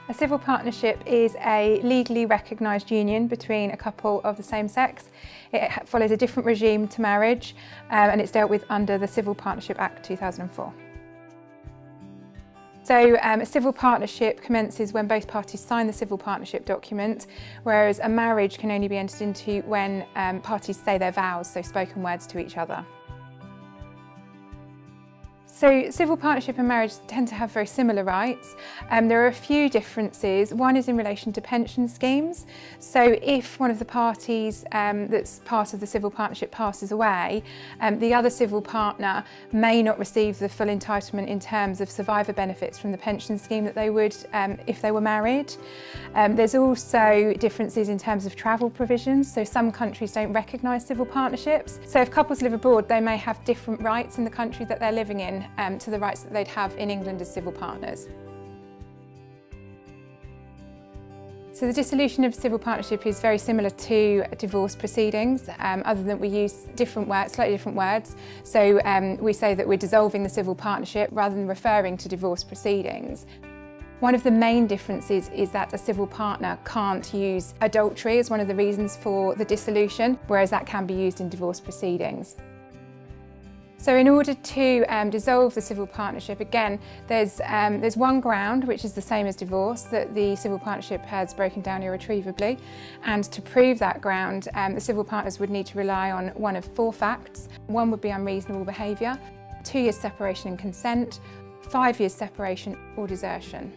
A civil partnership is a legally recognised union between a couple of the same sex. It follows a different regime to marriage and it's dealt with under the Civil Partnership Act 2004. So a civil partnership commences when both parties sign the civil partnership document, whereas a marriage can only be entered into when parties say their vows, so spoken words to each other. So civil partnership and marriage tend to have very similar rights. There are a few differences. One is in relation to pension schemes. So if one of the parties that's part of the civil partnership passes away, the other civil partner may not receive the full entitlement in terms of survivor benefits from the pension scheme that they would if they were married. There's also differences in terms of travel provisions. So some countries don't recognise civil partnerships. So if couples live abroad, they may have different rights in the country that they're living in to the rights that they'd have in England as civil partners. So the dissolution of civil partnership is very similar to divorce proceedings, other than we use different words, slightly different words. So we say that we're dissolving the civil partnership rather than referring to divorce proceedings. One of the main differences is that a civil partner can't use adultery as one of the reasons for the dissolution, whereas that can be used in divorce proceedings. So in order to dissolve the civil partnership, again, there's one ground, which is the same as divorce, that the civil partnership has broken down irretrievably. And to prove that ground, the civil partners would need to rely on one of 4 facts. One would be unreasonable behaviour, 2 years separation and consent, 5 years separation or desertion.